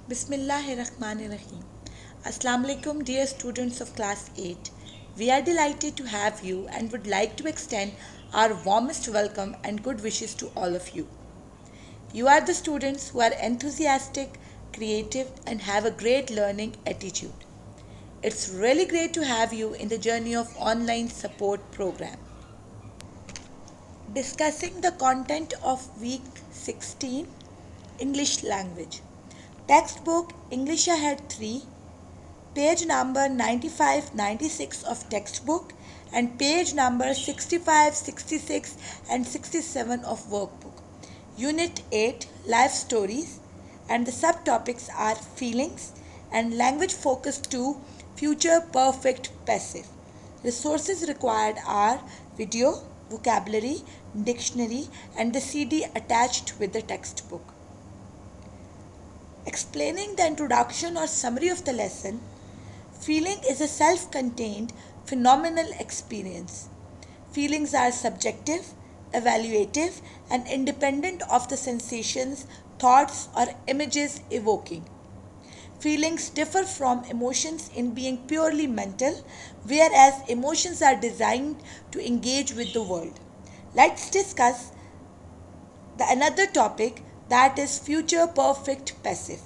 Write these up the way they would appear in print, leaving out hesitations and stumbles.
Bismillahirrahmanirrahim. Assalamu alaikum, dear students of class 8. We are delighted to have you and would like to extend our warmest welcome and good wishes to all of you. You are the students who are enthusiastic, creative, and have a great learning attitude. It's really great to have you in the journey of online support program. Discussing the content of week 16, English language. Textbook English Ahead 3, page number 95-96 of textbook and page number 65, 66 and 67 of workbook. Unit 8 Life Stories, and the subtopics are Feelings and Language Focus 2 Future Perfect Passive. Resources required are video, vocabulary, dictionary and the CD attached with the textbook. Explaining the introduction or summary of the lesson, feeling is a self-contained phenomenal experience. Feelings are subjective, evaluative, and independent of the sensations, thoughts, or images evoking. Feelings differ from emotions in being purely mental, whereas emotions are designed to engage with the world. Let's discuss another topic, that is future perfect passive.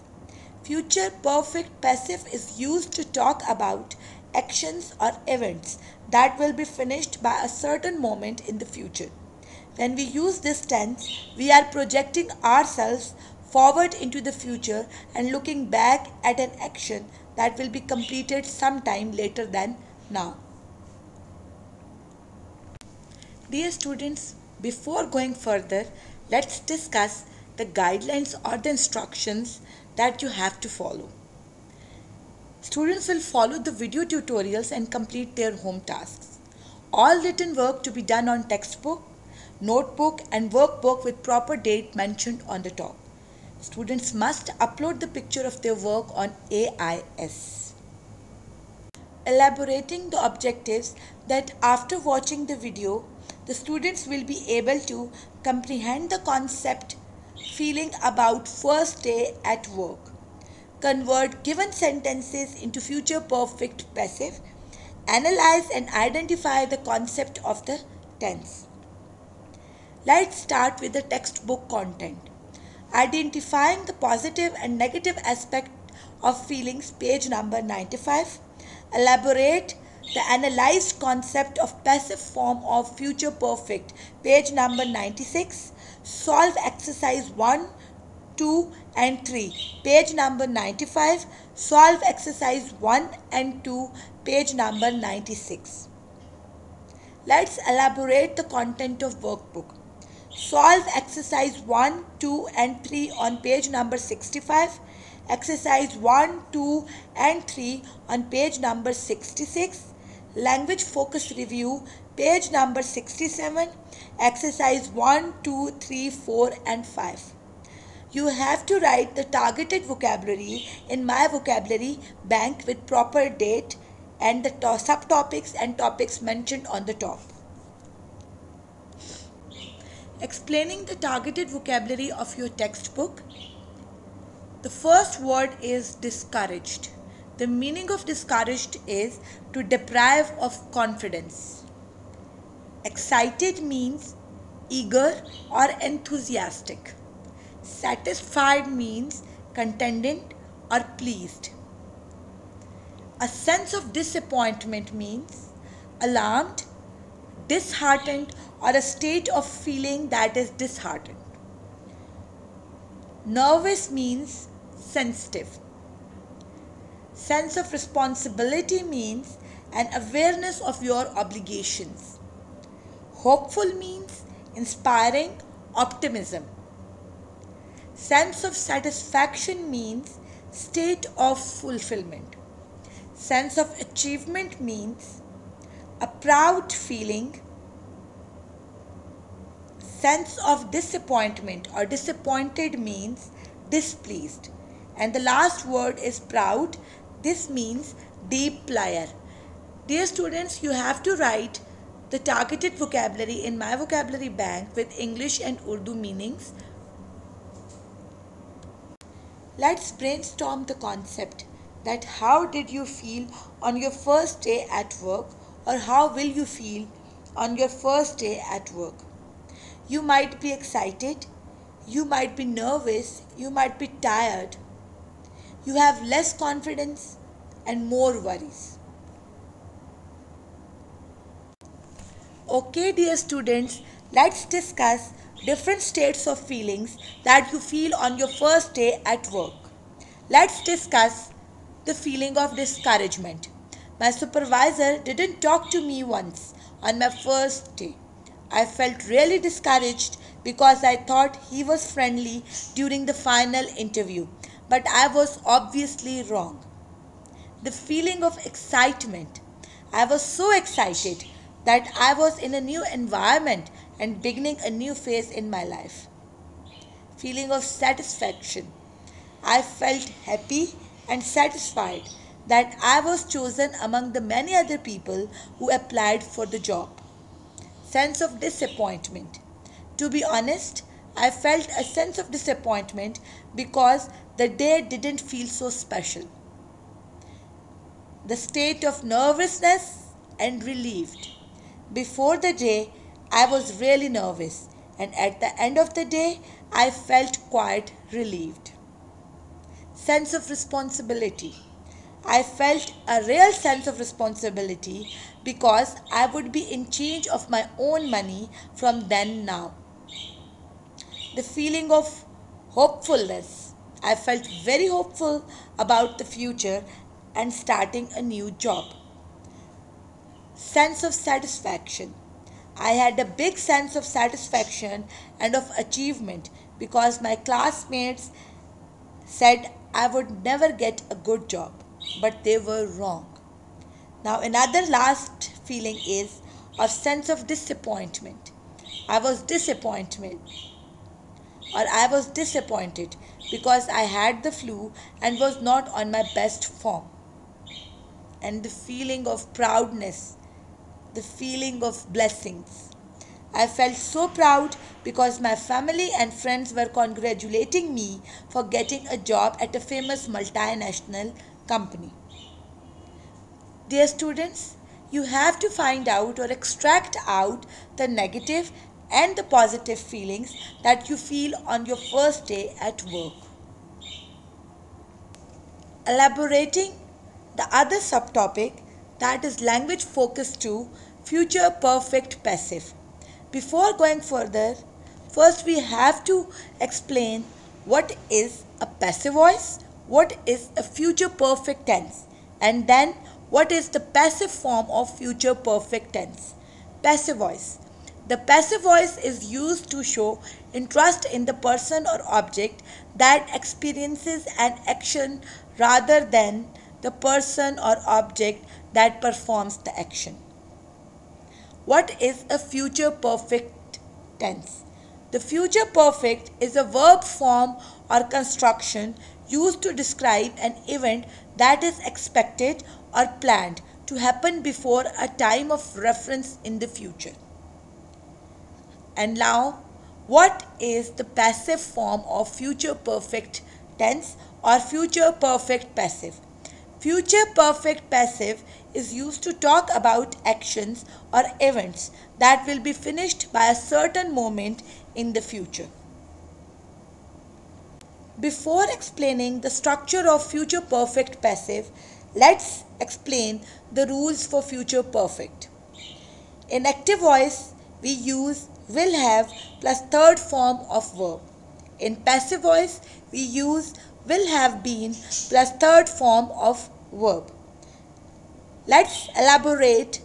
Future perfect passive is used to talk about actions or events that will be finished by a certain moment in the future. When we use this tense, we are projecting ourselves forward into the future and looking back at an action that will be completed sometime later than now. Dear students, before going further, let's discuss the guidelines or the instructions that you have to follow. Students will follow the video tutorials and complete their home tasks. All written work to be done on textbook, notebook and workbook with proper date mentioned on the top. Students must upload the picture of their work on AIS. Elaborating the objectives, that after watching the video, the students will be able to comprehend the concept feeling about first day at work, convert given sentences into future perfect passive, analyze and identify the concept of the tense. Let's start with the textbook content. Identifying the positive and negative aspect of feelings, page number 95. Elaborate the analyzed concept of passive form of future perfect, page number 96. Solve exercise 1, 2 and 3, page number 95. Solve exercise 1 and 2, page number 96. Let's elaborate the content of workbook. Solve exercise 1, 2 and 3 on page number 65. Exercise 1, 2 and 3 on page number 66. Language focus review, page number 67. Exercise 1, 2, 3, 4 and 5. You have to write the targeted vocabulary in my vocabulary bank with proper date and the subtopics and topics mentioned on the top. Explaining the targeted vocabulary of your textbook. The first word is discouraged. The meaning of discouraged is to deprive of confidence. Excited means eager or enthusiastic. Satisfied means contented or pleased. A sense of disappointment means alarmed, disheartened, or a state of feeling that is disheartened. Nervous means sensitive. Sense of responsibility means an awareness of your obligations. Hopeful means inspiring optimism. Sense of satisfaction means state of fulfillment. Sense of achievement means a proud feeling. Sense of disappointment or disappointed means displeased. And the last word is proud. This means deep pleasure. Dear students, you have to write the targeted vocabulary in my vocabulary bank with English and Urdu meanings. Let's brainstorm the concept that how did you feel on your first day at work, or how will you feel on your first day at work. You might be excited, you might be nervous, you might be tired. You have less confidence and more worries. Okay, dear students, let's discuss different states of feelings that you feel on your first day at work. Let's discuss the feeling of discouragement. My supervisor didn't talk to me once on my first day. I felt really discouraged because I thought he was friendly during the final interview, but I was obviously wrong. The feeling of excitement. I was so excited that I was in a new environment and beginning a new phase in my life. Feeling of satisfaction. I felt happy and satisfied that I was chosen among the many other people who applied for the job. Sense of disappointment. To be honest, I felt a sense of disappointment because the day didn't feel so special. The state of nervousness and relieved. Before the day, I was really nervous, and at the end of the day, I felt quite relieved. Sense of responsibility. I felt a real sense of responsibility because I would be in charge of my own money from then now. The feeling of hopefulness. I felt very hopeful about the future and starting a new job. Sense of satisfaction. I had a big sense of satisfaction and of achievement because my classmates said I would never get a good job, but they were wrong. Now another last feeling is a sense of disappointment. I was disappointed because I had the flu and was not on my best form. And the feeling of proudness, the feeling of blessings. I felt so proud because my family and friends were congratulating me for getting a job at a famous multinational company. Dear students, you have to find out or extract out the negative and the positive feelings that you feel on your first day at work. Elaborating the other subtopic, that is language focus 2, future perfect passive. Before going further, first we have to explain what is a passive voice, what is a future perfect tense, and then what is the passive form of future perfect tense. Passive voice. The passive voice is used to show interest in the person or object that experiences an action rather than the person or object that performs the action. What is a future perfect tense? The future perfect is a verb form or construction used to describe an event that is expected or planned to happen before a time of reference in the future. And now, what is the passive form of future perfect tense or future perfect passive? Future perfect passive is used to talk about actions or events that will be finished by a certain moment in the future. Before explaining the structure of future perfect passive, let's explain the rules for future perfect. In active voice, we use will have plus third form of verb. In passive voice, we use will have been plus third form of verb. Let's elaborate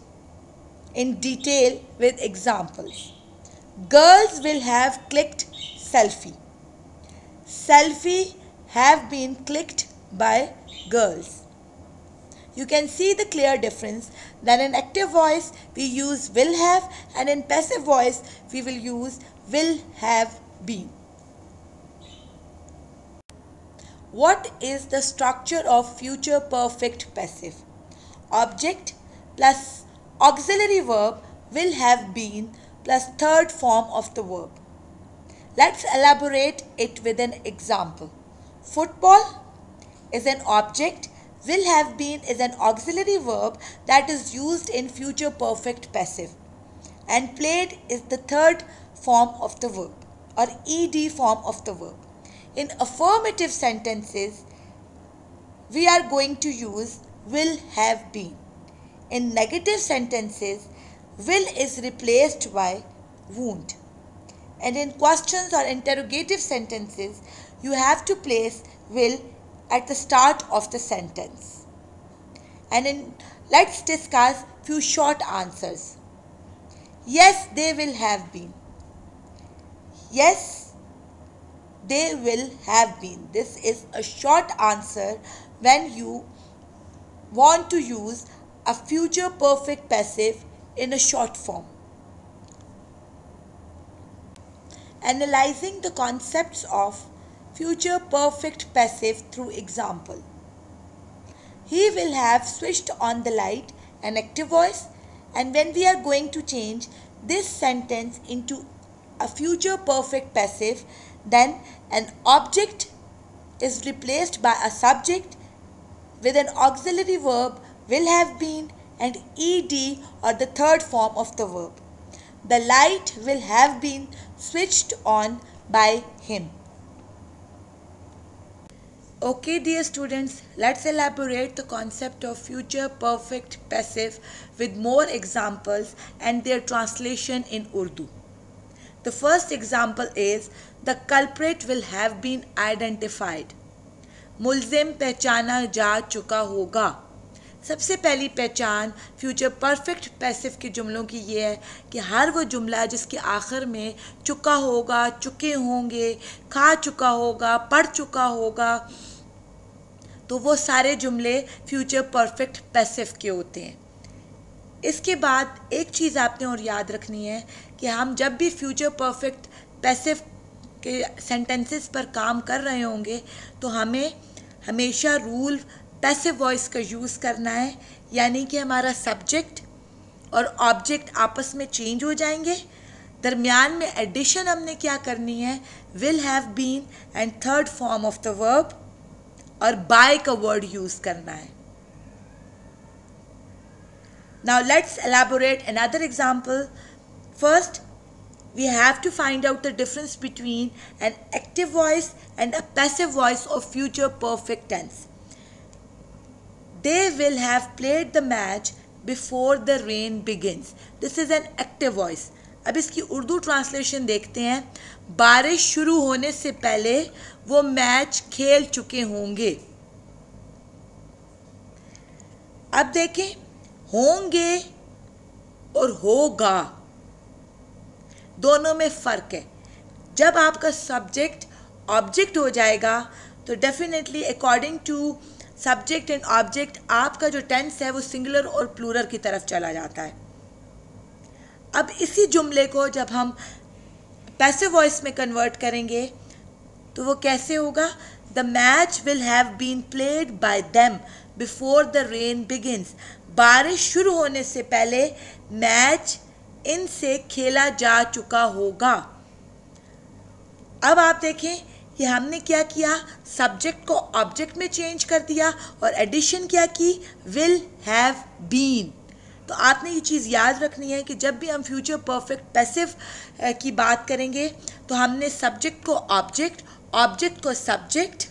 in detail with examples. Girls will have clicked selfie. Selfie have been clicked by girls. You can see the clear difference that in active voice we use will have and in passive voice we will use will have been. What is the structure of future perfect passive? Object plus auxiliary verb will have been plus third form of the verb. Let's elaborate it with an example. Football is an object. Will have been is an auxiliary verb that is used in future perfect passive. And played is the third form of the verb or ed form of the verb. In affirmative sentences, we are going to use will have been. In negative sentences, will is replaced by won't. And in questions or interrogative sentences, you have to place will at the start of the sentence. And let's discuss few short answers. Yes, they will have been. Yes, they will have been. This is a short answer when you want to use a future perfect passive in a short form. Analyzing the concepts of future perfect passive through example. He will have switched on the light, an active voice, and when we are going to change this sentence into a future perfect passive, then an object is replaced by a subject with an auxiliary verb will have been and ed or the third form of the verb. The light will have been switched on by him. Okay, dear students, let's elaborate the concept of future perfect passive with more examples and their translation in Urdu. The first example is the culprit will have been identified. मुल्ज़िम पहचाना जा चुका होगा. सबसे पहली पहचान future perfect passive के जुमलों की ये है कि हर वो जुमला जिसके आखिर में चुका होगा, चुके होंगे, खा चुका होगा, पढ़ चुका होगा, तो वो सारे जुमले फ्यूचर परफेक्ट पैसिव के होते हैं. इसके बाद एक चीज़ आपने और याद रखनी है कि हम जब भी फ्यूचर परफेक्ट पैसिव के सेंटेंसेस पर काम कर रहे होंगे तो हमें हमेशा रूल पैसिव वॉइस का यूज़ करना है, यानी कि हमारा सब्जेक्ट और ऑब्जेक्ट आपस में चेंज हो जाएंगे. दरमियान में एडिशन हमने क्या करनी है, will have been and third form of the verb और बाय का वर्ड यूज़ करना है. Now let's elaborate another example. First, we have to find out the difference between an active voice and a passive voice of future perfect tense. They will have played the match before the rain begins. This is an active voice. अब इसकी Urdu translation देखते हैं. बारिश शुरू होने से पहले वो मैच खेल चुके होंगे. अब देखें, होंगे और होगा दोनों में फ़र्क है. जब आपका सब्जेक्ट ऑब्जेक्ट हो जाएगा तो definitely according to subject and object आपका जो टेंस है वो सिंगुलर और प्लूरल की तरफ चला जाता है. अब इसी जुमले को जब हम पैसिव वॉइस में कन्वर्ट करेंगे तो वो कैसे होगा. The match will have been played by them before the rain begins. बारिश शुरू होने से पहले मैच इनसे खेला जा चुका होगा. अब आप देखें कि हमने क्या किया, सब्जेक्ट को ऑब्जेक्ट में चेंज कर दिया और एडिशन क्या की, विल हैव बीन. तो आपने ये चीज़ याद रखनी है कि जब भी हम फ्यूचर परफेक्ट पैसिव की बात करेंगे तो हमने सब्जेक्ट को ऑब्जेक्ट, ऑब्जेक्ट को सब्जेक्ट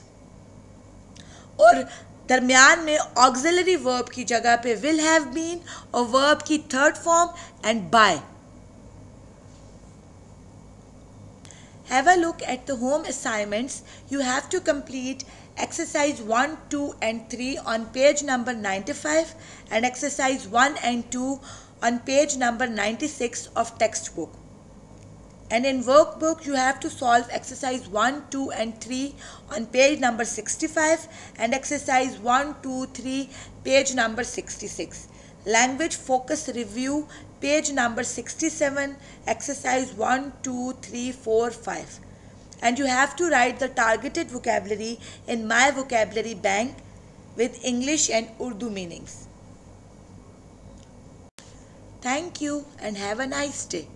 और दरमियान में ऑक्सिलरी वर्ब की जगह पे विल हैव बीन और वर्ब की third form and by. Have a look at the home assignments. You have to complete exercise 1, 2 and 3 on page number 95 and exercise 1 and 2 on page number 96 of textbook. And in workbook you have to solve exercise 1, 2 and 3 on page number 65 and exercise 1, 2, 3 page number 66. Language focus review page number 67, exercise 1, 2, 3, 4, 5. And you have to write the targeted vocabulary in My Vocabulary Bank with English and Urdu meanings. Thank you and have a nice day.